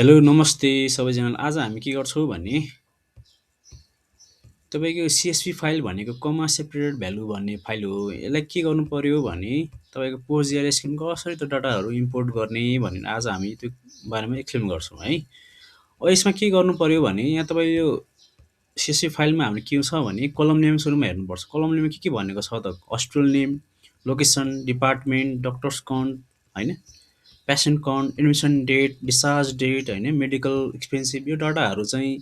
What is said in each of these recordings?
Hello नमस्ते सबैजनालाई। आज हामी के गर्छौँ भने तपाईँको CSV फाइल भनेको कमा सेपरेटेड भ्यालु भन्ने फाइल हो। यसलाई के गर्नु पर्यो भने तपाईँको पोस्टजिआरएस स्किमको कसरी त्यो डाटाहरू इम्पोर्ट गर्ने भनेर आज हामी त्यो बारेमा एक्सप्लेन गर्छौँ है। अब यसमा के गर्नु पर्यो भने यहाँ तपाईँ यो CSV फाइलमा हामीले के छ भने कलम नेम सुरुमा हेर्नुपर्छ। कलम नेममा के भनेको छ त hospital name, location, department, doctors count होइन, patient count, admission date, discharge date होइन, मेडिकल एक्सपेन्सिभ यो डाटाहरू चाहिँ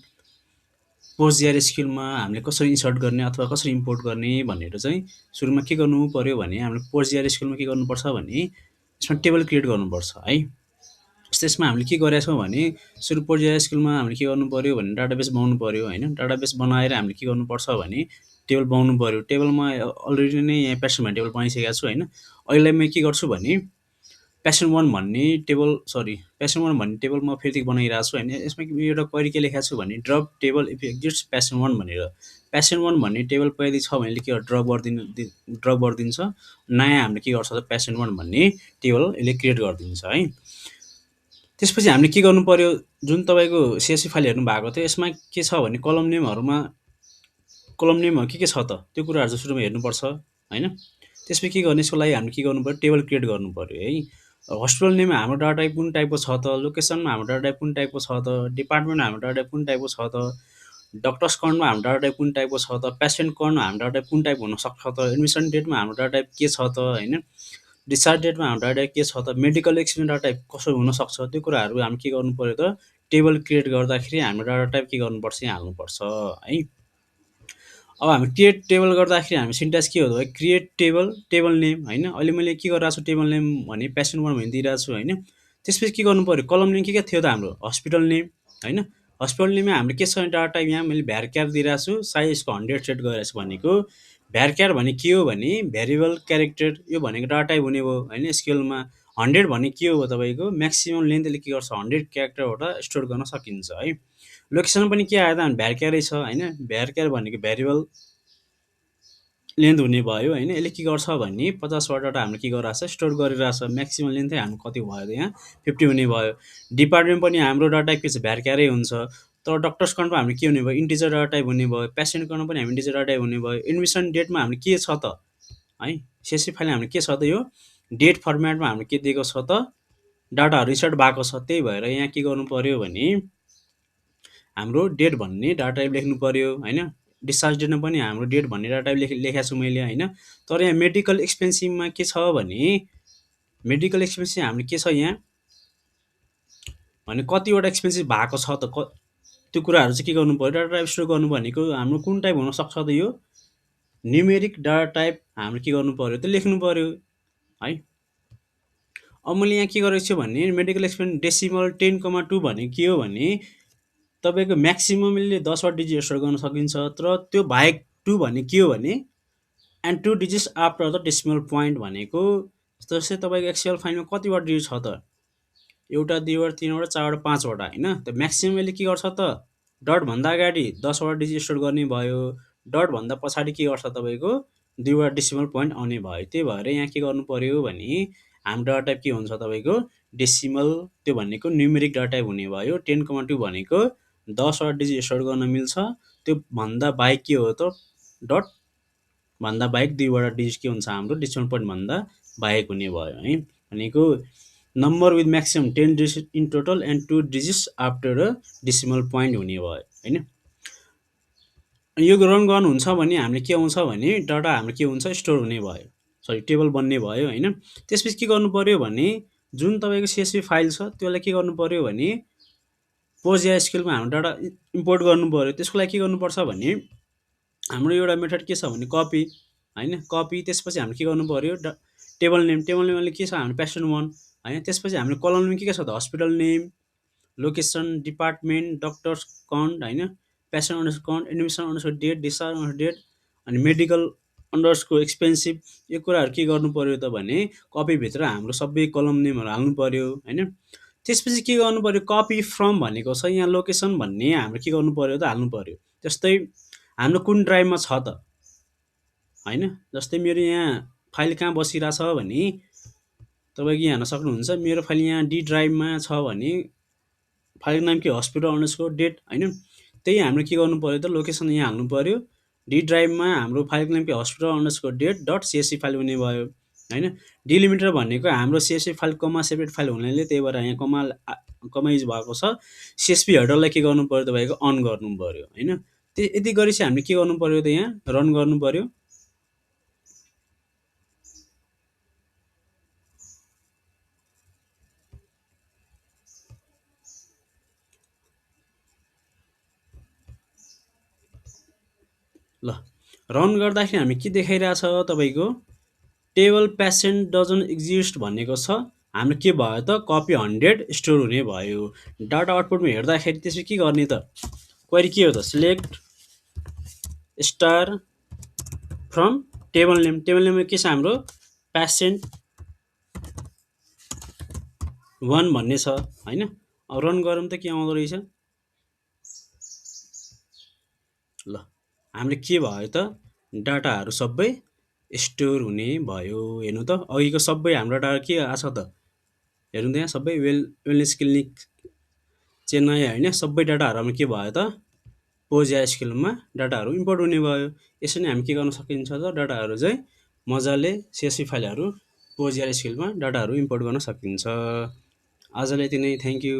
पोस्टजिआरएस स्किलमा हामीले कसरी इन्सर्ट गर्ने अथवा कसरी इम्पोर्ट गर्ने भनेर चाहिँ सुरुमा के गर्नु पर्यो भने हामीले पोस्टजिआरएस स्किलमा के गर्नुपर्छ भने यसमा टेबल क्रिएट गर्नुपर्छ है। त्यसमा हामीले के गरेका छौँ भने सुरु पोस्टजिआरएस स्किलमा हामीले के गर्नु पर्यो भने डाटाबेस बनाउनु पर्यो होइन। डाटाबेस बनाएर हामीले के गर्नुपर्छ भने टेबल बनाउनु पर्यो। टेबलमा अलरेडी नै यहाँ पेसेन्ट भन्ने टेबल बनाइसकेको छु होइन। अहिले म के गर्छु भने पेसेन्ट 1 भन्ने टेबल पेसेन्ट 1 भन्ने टेबल म फेरि बनाइरहेको छु होइन। यसमा एउटा क्वेरी के लेखेको छु भने drop table if exist patient 1 भनेर। पेसेन्ट 1 भन्ने टेबल पहिले छ भने के ड्रप गरिदिन्छ। नयाँ हामीले के गर्छ त पेसेन्ट 1 भन्ने टेबल यसले क्रिएट गरिदिन्छ है। त्यसपछि हामीले के गर्नु पर्यो, जुन तपाईँको CSV फाइल हेर्नु भएको थियो यसमा के छ भने कलम नेमहरू के छ त त्यो कुराहरू चाहिँ सुरुमा हेर्नुपर्छ होइन। त्यसपछि के गर्ने, यसको लागि हामीले के गर्नु पर्यो, टेबल क्रिएट गर्नु पर्यो है। हस्पिटल नेममा हाम्रो डाटा टाइप कुन टाइपको छ त, लोकेसनमा हाम्रो डाटा टाइप कुन टाइपको छ त, डिपार्टमेन्टमा हाम्रो डाटा टाइप कुन टाइपको छ त, डक्टर्स काउन्टमा हाम्रो डाटा टाइप कुन टाइपको छ त, पेसेन्ट काउन्टमा हाम्रो डाटा टाइप कुन टाइप हुनसक्छ त, एडमिसन डेटमा हाम्रो डाटा टाइप के छ त होइन, डिस्चार्ज डेटमा हाम्रो डाटा टाइप के छ त, मेडिकल एक्सपेन्स डाटा टाइप कसो हुनसक्छ, त्यो कुराहरू हामी के गर्नु पर्यो त टेबल क्रिएट गर्दाखेरि हाम्रो डाटा टाइप के गर्नुपर्छ यहाँ हाल्नुपर्छ है। अब हामी क्रिएट टेबल गर्दाखेरि हामी सिन्ट्याक्स के हो त क्रिएट टेबल नेम होइन। अहिले मैले के गरिरहेको छु टेबल नेम भने पेसेन्ट 1 भने दिइरहेको छु होइन। त्यसपछि के गर्नु पर्यो, कलम नेम के थियो त हाम्रो हस्पिटल नेम होइन। हस्पिटल नेममा हाम्रो के छ डाटा टाइप यहाँ मैले भ्यारक्यार दिइरहेको छु, साइजको 100 सेट गरिरहेको छु भनेको। भ्यारक्यार भने के हो भने भेरिएबल क्यारेक्टर, यो भनेको डाटा टाइप हुने भयो होइन। स्केलमा 100 भने के हो तपाईँको म्याक्सिमम लेन्थले के गर्छ 100 क्यारेक्टरबाट स्टोर गर्न सकिन्छ है। लोकेसन पनि के आयो त भ्यारक्यारै छ होइन। भ्यारक्यार भनेको भेरिएबल लेन्थ हुने भयो होइन। यसले के गर्छ भने 50 डाटा हामीले के गरिरहेको छ स्टोर गरिरहेछ। म्याक्सिमम लेन्थै हाम्रो कति भयो त यहाँ 50 हुने भयो। डिपार्टमेन्ट पनि हाम्रो डाटा टाइप के छ भ्यारक्यारै हुन्छ। तर डक्टर्स काउन्टमा हामीले के हुने भयो इन्टिजर डाटा टाइप हुने भयो। पेसेन्ट काउन्टमा पनि हामी इन्टिजर डाटा टाइप हुने भयो। एडमिसन डेटमा हामीले के छ त है, CSV फाइलमा हामीले के छ त यो डेट फर्मेटमा हामीले के दिएको छ त डाटाहरू इन्सर्ट भएको छ। त्यही भएर यहाँ के गर्नु पर्यो भने हाम्रो डेट भन्ने डाटा टाइप लेख्नु पर्यो होइन। डिस्चार्ज डेटमा पनि हाम्रो डेट भन्ने डाटा टाइप लेखेको छु मैले होइन। तर यहाँ मेडिकल एक्सपेन्सिभमा के छ भने मेडिकल एक्सपेन्सिभ हामीले के छ यहाँ भने कतिवटा एक्सपेन्सिभ भएको छ त त्यो कुराहरू चाहिँ के गर्नु पर्यो डाटा टाइप स्टोर गर्नु भनेको हाम्रो कुन टाइप हुनसक्छ त यो न्युमेरिक डाटा टाइप हाम्रो के गर्नु पर्यो त लेख्नु पर्यो है। अब मैले यहाँ के गरेको छु भने मेडिकल एक्सपेन्स डेसिमल 10,2 भनेको के हो भने तपाईँको म्याक्सिममले 10वटा डिजिट स्टोर गर्न सकिन्छ। तर त्यो बाहेक 2 भने के हो भने and 2 digits after the decimal point भनेको जस्तै तपाईँको एक्सएल फाइलमा कतिवटा डिजिट छ त एउटा 2वटा 3वटा 4वटा 5वटा होइन। त म्याक्सिममले के गर्छ त डटभन्दा अगाडि 10वटा डिजिट स्टोर गर्ने भयो, डटभन्दा पछाडि के गर्छ तपाईँको 2वटा डेसिमल पोइन्ट आउने भयो। त्यही भएर यहाँ के गर्नु पर्यो भने हाम्रो डाटा टाइप के हुन्छ तपाईँको डेसिमल, त्यो भनेको न्युमेरिक डाटा टाइप हुने भयो। 10,2 भनेको 10वटा डिजिट स्टोर गर्न मिल्छ। त्यो भन्दा बाहेक के हो त डट भन्दा बाहेक 2वटा डिजिट के हुन्छ हाम्रो डेसिमल पोइन्ट भन्दा बाहेक हुने भयो है। भनेको number with maximum 10 digit in total and 2 digits after a decimal point हुने भयो होइन। यो रन गर्नुहुन्छ भने हामीले के आउँछ भने डाटा हाम्रो के हुन्छ स्टोर हुने भयो, सरी टेबल बन्ने भयो होइन। त्यसपछि के गर्नु पर्यो भने जुन तपाईँको CSV फाइल छ त्यसलाई के गर्नु पर्यो भने पोस्टजिआरएस स्किलमा हाम्रो डाटा इम्पोर्ट गर्नु पर्यो। त्यसको लागि के गर्नुपर्छ भने हाम्रो एउटा मेथड के छ भने कपी होइन। कपी त्यसपछि हामीले के गर्नु पर्यो टेबल नेमले के छ हाम्रो पेसेन्ट 1 होइन। त्यसपछि हाम्रो कलम नेम के छ त hospital name, location, department, doctors count होइन, patient underscore count, admission underscore date, discharge underscore date अनि मेडिकल अन्डरस्कोर एक्सपेन्सिभ। यो कुराहरू के गर्नु पर्यो त भने कपीभित्र हाम्रो सबै कलम नेमहरू हाल्नु पर्यो होइन। त्यसपछि के गर्नु पर्यो कपी फ्रम भनेको छ यहाँ लोकेसन भन्ने हाम्रो के गर्नु पर्यो त हाल्नु पर्यो। जस्तै हाम्रो कुन ड्राइभमा छ त होइन। जस्तै मेरो यहाँ फाइल कहाँ बसिरहेछ भने तपाईँको यहाँ हेर्न सक्नुहुन्छ मेरो फाइल यहाँ डी ड्राइभमा छ भने फाइलको नाम के हस्पिटल अन्डरस्कोर डेट होइन। त्यही हाम्रो के गर्नु पऱ्यो त लोकेसन यहाँ हाल्नु पऱ्यो। डी ड्राइभमा हाम्रो फाइलको नाम के hospital underscore date dot CSV file हुने भयो होइन। डिलिमिटर भनेको हाम्रो CSV file comma separate file हुनाले त्यही भएर यहाँ कमा युज भएको छ। सिएसपी हेडरलाई के गर्नु पऱ्यो तपाईँको अन गर्नु पऱ्यो होइन। यति गरेपछि हामीले के गर्नु पऱ्यो त यहाँ रन गर्नु पऱ्यो। ल रन गर्दाखेरि हामी के देखाइरहेछ तपाईँको टेबल पेसेन्ट डजन्ट एक्जिस्ट भनेको छ। हाम्रो के भयो त कपी 100 स्टोर हुने भयो। डाटा आउटपुटमा हेर्दाखेरि त्यसपछि के गर्ने त क्वेरी के हो त select star from table name. Table नेममा के छ हाम्रो पेसेन्ट 1 भन्ने छ होइन। अब रन गरौँ त के आउँदो रहेछ। ल हामीले के भयो त डाटाहरू सबै स्टोर हुने भयो। हेर्नु त अघिको सबै हाम्रो डाटा के आछ त हेर्नु त यहाँ सबै वेलनेस क्लिनिक चेन्नई होइन सबै डाटाहरू हाम्रो के भयो त पोजिया स्केलमा डाटाहरू इम्पोर्ट हुने भयो। यसरी नै हामी के गर्न सकिन्छ त डाटाहरू चाहिँ मजाले सिएससी फाइलहरू पोजिया स्केलमा डाटाहरू इम्पोर्ट गर्न सकिन्छ। आजलाई यति नै, थ्याङ्क यू।